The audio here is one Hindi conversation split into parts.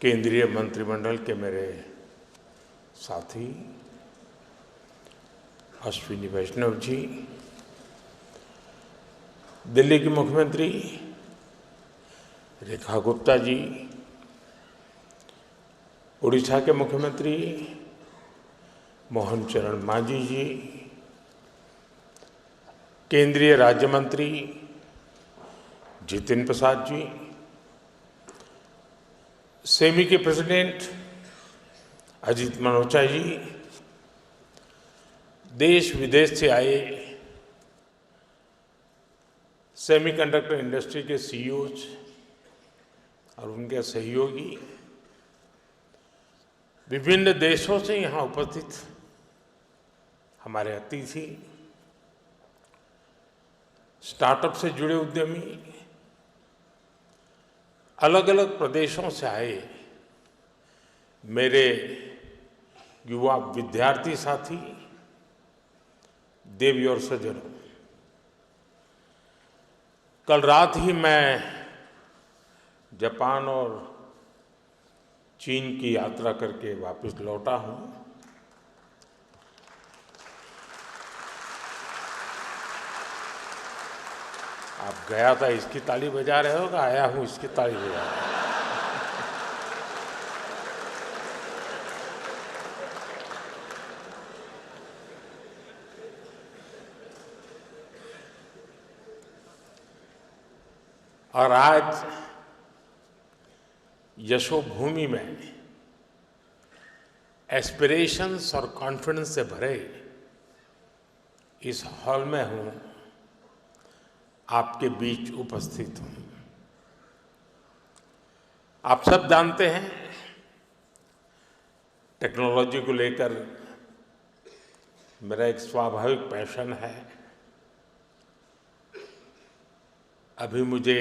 केंद्रीय मंत्रिमंडल के मेरे साथी अश्विनी वैष्णव जी, दिल्ली की मुख्यमंत्री रेखा गुप्ता जी, उड़ीसा के मुख्यमंत्री मोहन चरण मांझी जी, केंद्रीय राज्य मंत्री जितिन प्रसाद जी, सेमी के प्रेसिडेंट अजीत मनोचा जी, देश विदेश से आए सेमीकंडक्टर इंडस्ट्री के सीईओज और उनके सहयोगी, विभिन्न देशों से यहाँ उपस्थित हमारे अतिथि, स्टार्टअप से जुड़े उद्यमी, अलग अलग प्रदेशों से आए मेरे युवा विद्यार्थी साथी, देवी और सज्जनों, कल रात ही मैं जापान और चीन की यात्रा करके वापस लौटा हूं। आप गया था इसकी ताली बजा रहे हो, आया हूं इसकी ताली बजा रहे हो। और आज यशोभूमि में एस्पिरेशंस और कॉन्फिडेंस से भरे इस हॉल में हूं, आपके बीच उपस्थित हूं। आप सब जानते हैं, टेक्नोलॉजी को लेकर मेरा एक स्वाभाविक पैशन है। अभी मुझे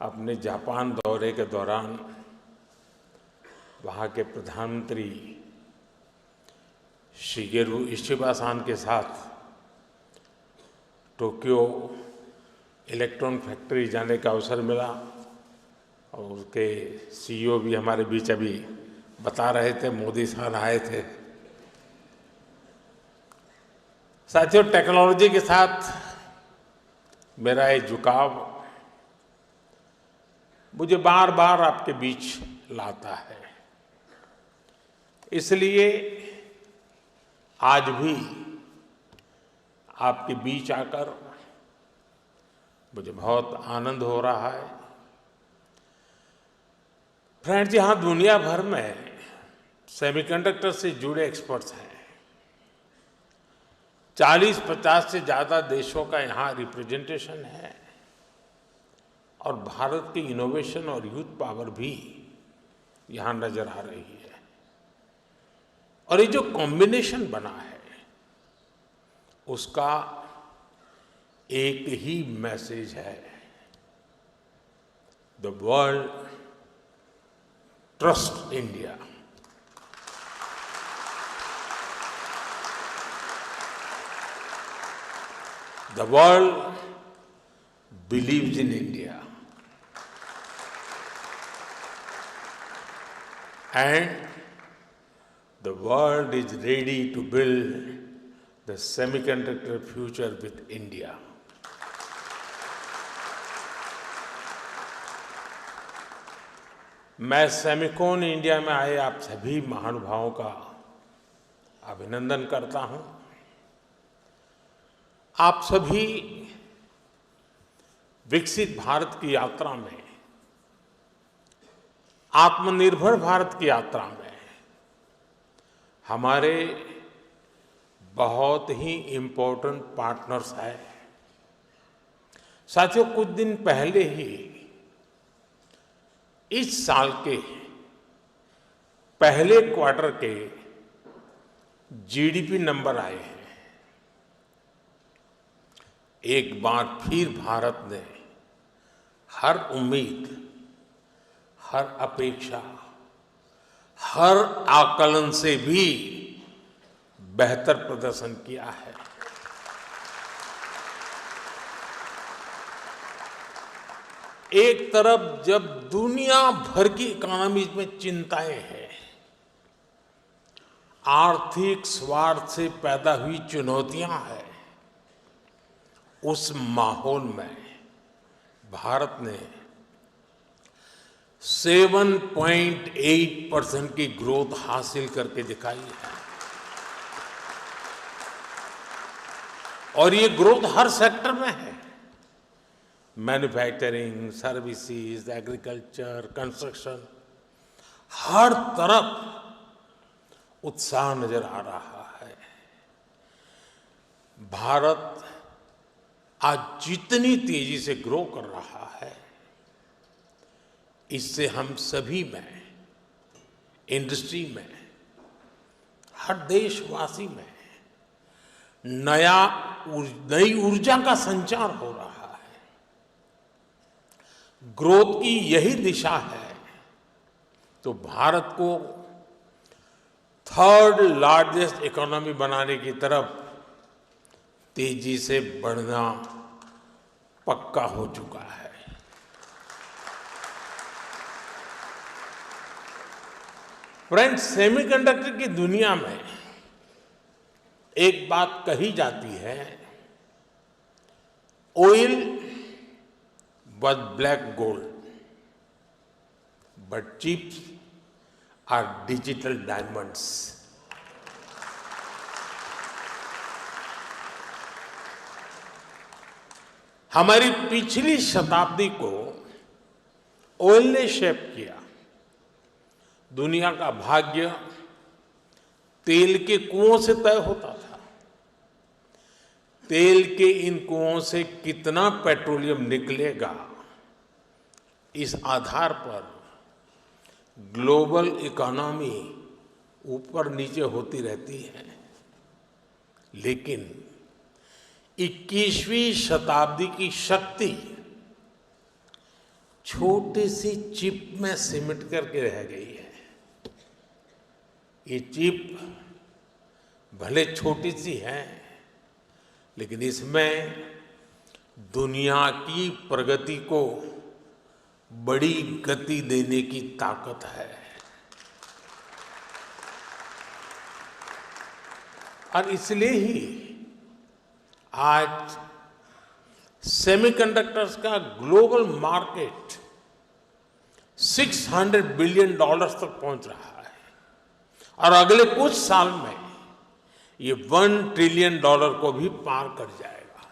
अपने जापान दौरे के दौरान वहाँ के प्रधानमंत्री शिगेरू इशिबा-सान के साथ टोक्यो इलेक्ट्रॉन फैक्ट्री जाने का अवसर मिला और उसके सीईओ भी हमारे बीच अभी बता रहे थे, मोदी साहब आए थे। साथियों, टेक्नोलॉजी के साथ मेरा ये झुकाव मुझे बार बार आपके बीच लाता है, इसलिए आज भी आपके बीच आकर मुझे बहुत आनंद हो रहा है। फ्रेंड्स, यहाँ दुनिया भर में सेमीकंडक्टर से जुड़े एक्सपर्ट्स हैं। 40-50 से ज़्यादा देशों का यहाँ रिप्रेजेंटेशन है और भारत की इनोवेशन और यूथ पावर भी यहाँ नजर आ रही है। और ये जो कॉम्बिनेशन बना है उसका एक ही मैसेज है, the world trust India. The world believes in India and the world is ready to build the semiconductor future with India. मैं सेमिकॉन इंडिया में आए आप सभी महानुभावों का अभिनंदन करता हूं। आप सभी विकसित भारत की यात्रा में, आत्मनिर्भर भारत की यात्रा में हमारे बहुत ही इम्पोर्टेंट पार्टनर्स हैं। साथियों, कुछ दिन पहले ही इस साल के पहले क्वार्टर के जीडीपी नंबर आए हैं। एक बार फिर भारत ने हर उम्मीद, हर अपेक्षा, हर आकलन से भी बेहतर प्रदर्शन किया है। एक तरफ जब दुनिया भर की इकोनॉमी में चिंताएं हैं, आर्थिक स्वार्थ से पैदा हुई चुनौतियां हैं, उस माहौल में भारत ने 7.8% की ग्रोथ हासिल करके दिखाई है। और ये ग्रोथ हर सेक्टर में है, मैन्युफैक्चरिंग, सर्विसेज, एग्रीकल्चर, कंस्ट्रक्शन, हर तरफ उत्साह नजर आ रहा है। भारत आज जितनी तेजी से ग्रो कर रहा है, इससे हम सभी में, इंडस्ट्री में, हर देशवासी में नई ऊर्जा का संचार हो रहा है। ग्रोथ की यही दिशा है तो भारत को थर्ड लार्जेस्ट इकोनॉमी बनाने की तरफ तेजी से बढ़ना पक्का हो चुका है। फ्रेंड्स, सेमीकंडक्टर की दुनिया में एक बात कही जाती है, oil was black gold, but chips are digital diamonds. हमारी पिछली शताब्दी को ऑयल ने शेप किया। दुनिया का भाग्य तेल के कुओं से तय होता था। तेल के इन कुओं से कितना पेट्रोलियम निकलेगा, इस आधार पर ग्लोबल इकोनॉमी ऊपर नीचे होती रहती है। लेकिन 21वीं शताब्दी की शक्ति छोटी सी चिप में सिमट करके रह गई है। ये चिप भले छोटी सी है, लेकिन इसमें दुनिया की प्रगति को बड़ी गति देने की ताकत है। और इसलिए ही आज सेमीकंडक्टर्स का ग्लोबल मार्केट $600 बिलियन तक पहुंच रहा है और अगले कुछ साल में ये $1 ट्रिलियन को भी पार कर जाएगा।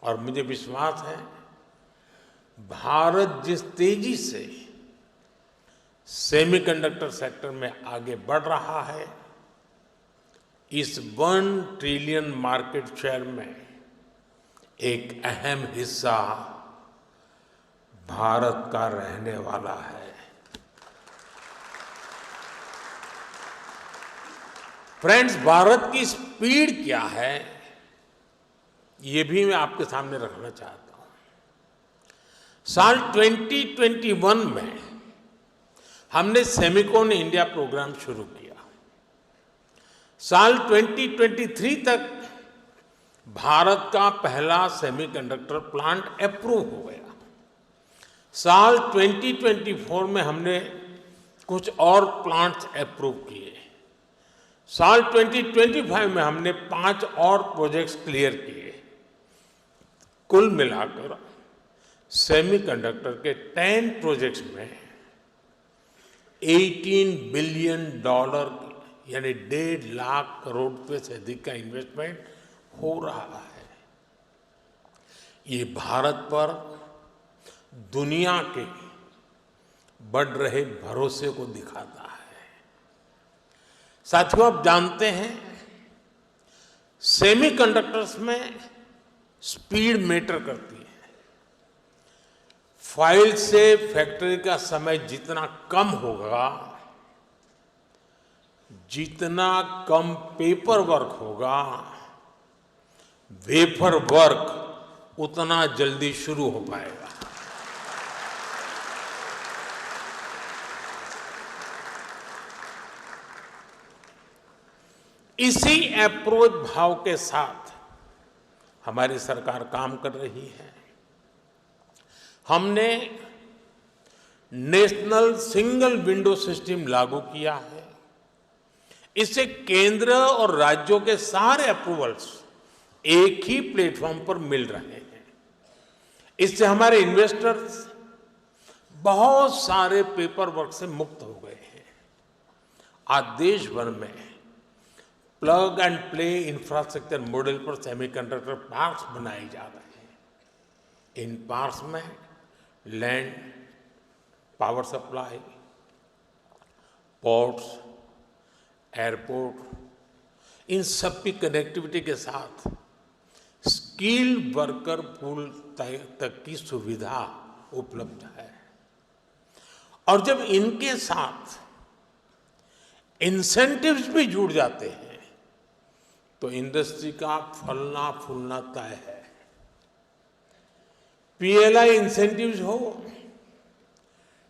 और मुझे विश्वास है, भारत जिस तेजी से सेमीकंडक्टर सेक्टर में आगे बढ़ रहा है, इस $1 ट्रिलियन मार्केट शेयर में एक अहम हिस्सा भारत का रहने वाला है। फ्रेंड्स, भारत की स्पीड क्या है, ये भी मैं आपके सामने रखना चाहता हूं। साल 2021 में हमने सेमिकॉन इंडिया प्रोग्राम शुरू किया। साल 2023 तक भारत का पहला सेमीकंडक्टर प्लांट अप्रूव हो गया। साल 2024 में हमने कुछ और प्लांट्स अप्रूव किए। साल 2025 में हमने 5 और प्रोजेक्ट्स क्लियर किए। कुल मिलाकर सेमीकंडक्टर के 10 प्रोजेक्ट्स में $18 बिलियन यानी 1.5 लाख करोड़ रुपए से अधिक का इन्वेस्टमेंट हो रहा है। ये भारत पर दुनिया के बढ़ रहे भरोसे को दिखाता है। साथियों, आप जानते हैं, सेमीकंडक्टर्स में स्पीड मैटर करती है। फाइल से फैक्ट्री का समय जितना कम होगा, जितना कम पेपर वर्क होगा, वेफर वर्क उतना जल्दी शुरू हो पाएगा। इसी अप्रोच भाव के साथ हमारी सरकार काम कर रही है। हमने नेशनल सिंगल विंडो सिस्टम लागू किया है। इससे केंद्र और राज्यों के सारे अप्रूवल्स एक ही प्लेटफॉर्म पर मिल रहे हैं। इससे हमारे इन्वेस्टर्स बहुत सारे पेपर वर्क से मुक्त हो गए हैं। आज देश भर में plug and play infrastructure model पर सेमीकंडक्टर पार्क्स बनाए जा रहे हैं। इन पार्क्स में land, power supply, ports, airport, इन सब की कनेक्टिविटी के साथ स्किल्ड वर्कर पूल तक की सुविधा उपलब्ध है। और जब इनके साथ इंसेंटिव्स भी जुड़ जाते हैं तो इंडस्ट्री का फलना फूलना तय है। पीएलआई इंसेंटिव्स हो,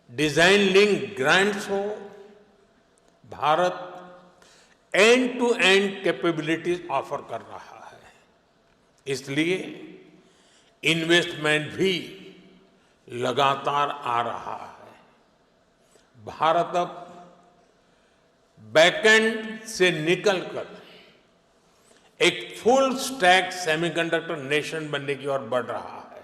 डिजाइन लिंक ग्रांट्स हो, Bharat end to end capabilities offer कर रहा है। इसलिए इन्वेस्टमेंट भी लगातार आ रहा है। भारत अब बैकएंड से निकलकर एक फुल स्टैक सेमीकंडक्टर नेशन बनने की ओर बढ़ रहा है।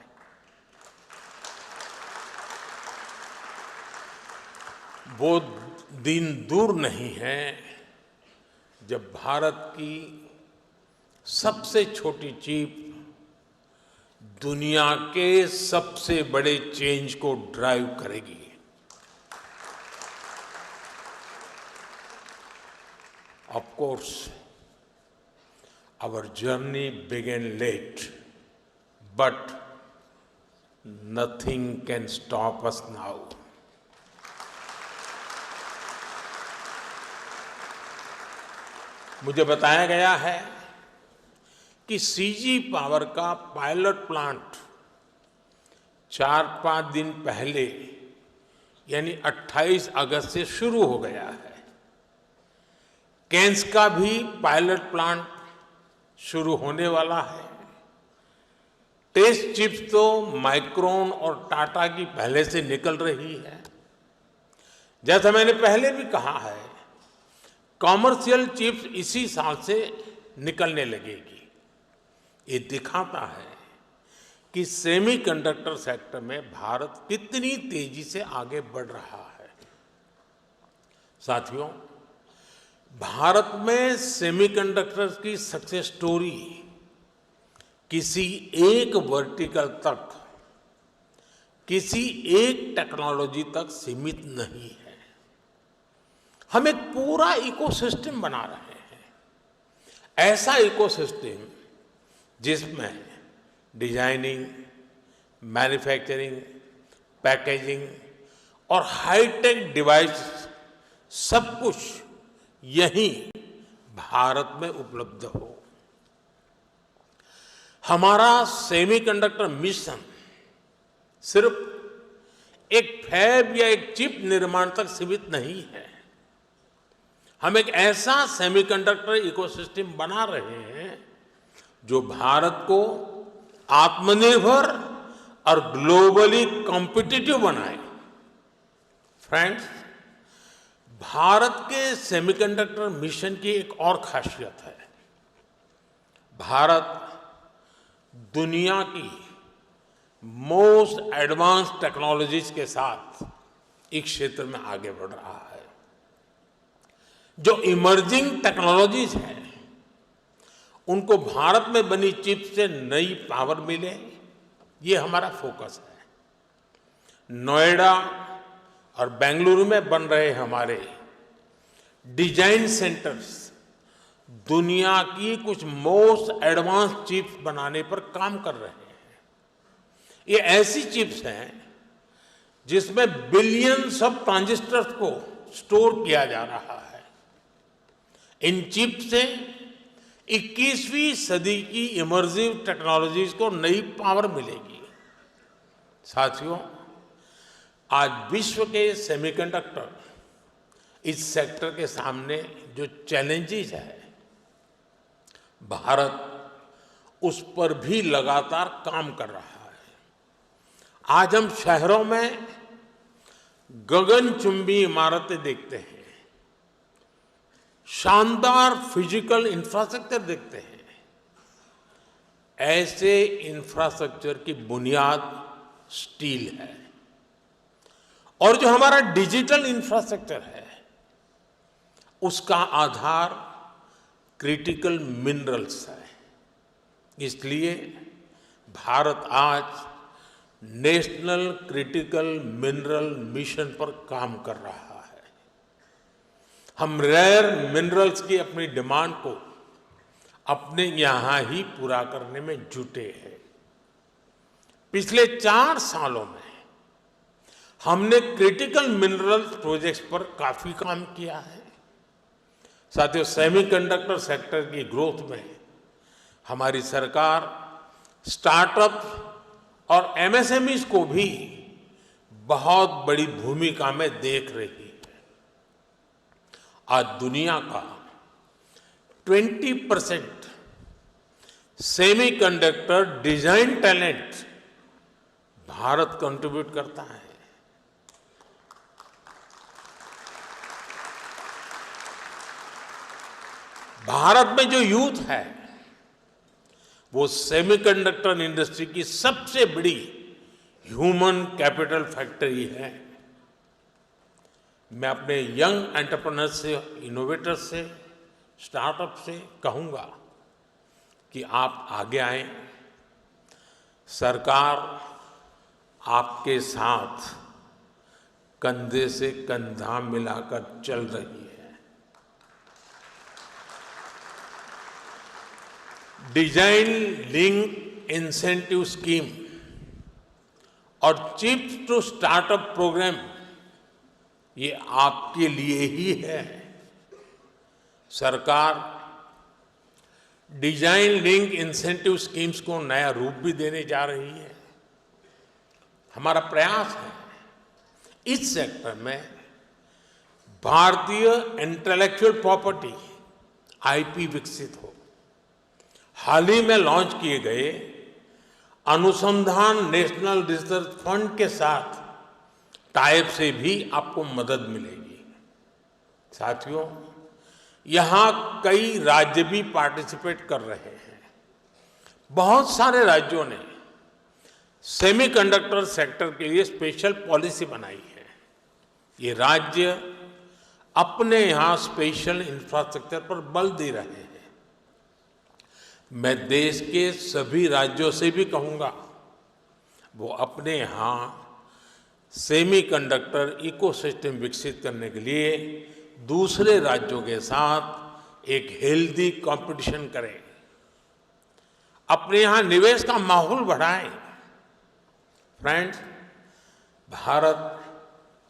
वो दिन दूर नहीं है जब भारत की सबसे छोटी चिप दुनिया के सबसे बड़े चेंज को ड्राइव करेगी। Of course, our journey began late, but nothing can stop us now. मुझे बताया गया है कि सीजी पावर का पायलट प्लांट 4-5 दिन पहले यानी 28 अगस्त से शुरू हो गया है। कैंस का भी पायलट प्लांट शुरू होने वाला है। टेस्ट चिप्स तो माइक्रोन और टाटा की पहले से निकल रही है। जैसा मैंने पहले भी कहा है, कॉमर्शियल चिप्स इसी साल से निकलने लगेगी। ये दिखाता है कि सेमीकंडक्टर सेक्टर में भारत कितनी तेजी से आगे बढ़ रहा है। साथियों, भारत में सेमीकंडक्टर्स की सक्सेस स्टोरी किसी एक वर्टिकल तक, किसी एक टेक्नोलॉजी तक सीमित नहीं है। हम एक पूरा इकोसिस्टम बना रहे हैं। ऐसा इकोसिस्टम जिसमें डिजाइनिंग, मैन्युफैक्चरिंग, पैकेजिंग और हाईटेक डिवाइस सब कुछ यहीं भारत में उपलब्ध हो। हमारा सेमीकंडक्टर मिशन सिर्फ एक फैब या एक चिप निर्माण तक सीमित नहीं है। हम एक ऐसा सेमीकंडक्टर इकोसिस्टम बना रहे हैं जो भारत को आत्मनिर्भर और ग्लोबली कॉम्पिटिटिव बनाए। फ्रेंड्स, भारत के सेमीकंडक्टर मिशन की एक और खासियत है। भारत दुनिया की मोस्ट एडवांस टेक्नोलॉजीज के साथ इस क्षेत्र में आगे बढ़ रहा है। जो इमर्जिंग टेक्नोलॉजीज हैं, उनको भारत में बनी चिप से नई पावर मिले, ये हमारा फोकस है। नोएडा और बेंगलुरु में बन रहे हमारे डिजाइन सेंटर्स दुनिया की कुछ मोस्ट एडवांस चिप्स बनाने पर काम कर रहे हैं। ये ऐसी चिप्स हैं जिसमें बिलियंस ऑफ ट्रांजिस्टर्स को स्टोर किया जा रहा है। इन चिप्स से 21वीं सदी की इमर्सिव टेक्नोलॉजीज को नई पावर मिलेगी। साथियों, आज विश्व के सेमीकंडक्टर इस सेक्टर के सामने जो चैलेंजेस है, भारत उस पर भी लगातार काम कर रहा है। आज हम शहरों में गगनचुंबी इमारतें देखते हैं, शानदार फिजिकल इंफ्रास्ट्रक्चर देखते हैं। ऐसे इंफ्रास्ट्रक्चर की बुनियाद स्टील है और जो हमारा डिजिटल इंफ्रास्ट्रक्चर है उसका आधार क्रिटिकल मिनरल्स है। इसलिए भारत आज नेशनल क्रिटिकल मिनरल मिशन पर काम कर रहा है। हम रेयर मिनरल्स की अपनी डिमांड को अपने यहां ही पूरा करने में जुटे हैं। पिछले 4 सालों में हमने क्रिटिकल मिनरल्स प्रोजेक्ट्स पर काफी काम किया है। साथियों, सेमीकंडक्टर सेक्टर की ग्रोथ में हमारी सरकार स्टार्टअप और एमएसएमईज को भी बहुत बड़ी भूमिका में देख रही है। आज दुनिया का 20% semiconductor design talent Bharat contribute करता है। भारत में जो यूथ है वो सेमीकंडक्टर इंडस्ट्री की सबसे बड़ी ह्यूमन कैपिटल फैक्ट्री है। मैं अपने यंग एंटरप्रेन्योर्स से, इनोवेटर्स से, स्टार्टअप से कहूंगा कि आप आगे आएं। सरकार आपके साथ कंधे से कंधा मिलाकर चल रही है। डिजाइन लिंक इंसेंटिव स्कीम और चिप्स टू स्टार्टअप प्रोग्राम ये आपके लिए ही है। सरकार डिजाइन लिंक इंसेंटिव स्कीम्स को नया रूप भी देने जा रही है। हमारा प्रयास है इस सेक्टर में भारतीय इंटेलेक्चुअल प्रॉपर्टी आईपी विकसित हो। हाल ही में लॉन्च किए गए अनुसंधान नेशनल रिसर्च फंड के साथ टाइप से भी आपको मदद मिलेगी। साथियों, यहां कई राज्य भी पार्टिसिपेट कर रहे हैं। बहुत सारे राज्यों ने सेमीकंडक्टर सेक्टर के लिए स्पेशल पॉलिसी बनाई है। ये राज्य अपने यहां स्पेशल इंफ्रास्ट्रक्चर पर बल दे रहे हैं। मैं देश के सभी राज्यों से भी कहूंगा वो अपने यहां सेमीकंडक्टर इकोसिस्टम विकसित करने के लिए दूसरे राज्यों के साथ एक हेल्दी कंपटीशन करें, अपने यहां निवेश का माहौल बढ़ाएं। Friends, Bharat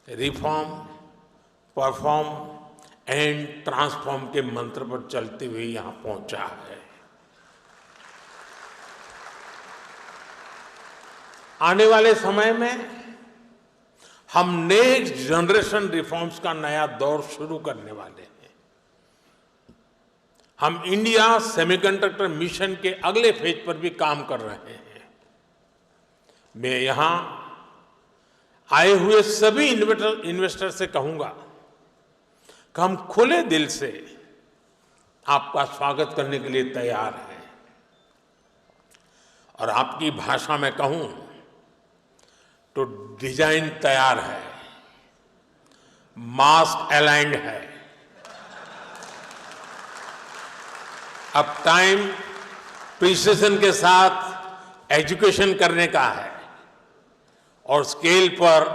reform, perform and transform के मंत्र पर चलते हुए यहां पहुंचा है। आने वाले समय में हम नेक्स्ट जनरेशन रिफॉर्म्स का नया दौर शुरू करने वाले हैं। हम इंडिया सेमीकंडक्टर मिशन के अगले फेज पर भी काम कर रहे हैं। मैं यहां आए हुए सभी इन्वेस्टर से कहूंगा कि हम खुले दिल से आपका स्वागत करने के लिए तैयार हैं। और आपकी भाषा में कहूं तो डिजाइन तैयार है, मास्क अलाइंड है। अब टाइम प्रिसिजन के साथ एजुकेशन करने का है और स्केल पर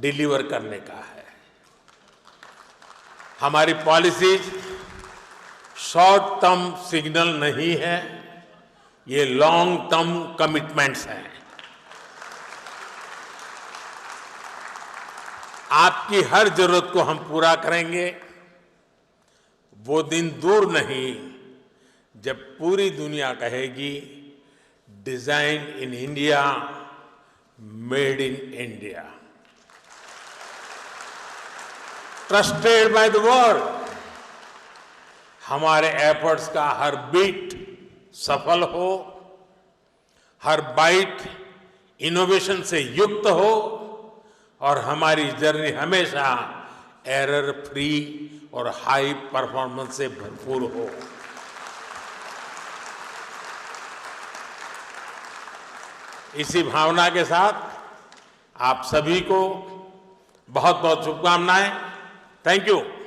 डिलीवर करने का है। हमारी पॉलिसीज शॉर्ट टर्म सिग्नल नहीं है, ये लॉन्ग टर्म कमिटमेंट्स हैं। आपकी हर जरूरत को हम पूरा करेंगे। वो दिन दूर नहीं जब पूरी दुनिया कहेगी design in India, made in India, trusted by the world. हमारे एफर्ट्स का हर बीट सफल हो, हर बाइट इनोवेशन से युक्त हो और हमारी जर्नी हमेशा एरर फ्री और हाई परफॉर्मेंस से भरपूर हो। इसी भावना के साथ आप सभी को बहुत बहुत शुभकामनाएं। Thank you.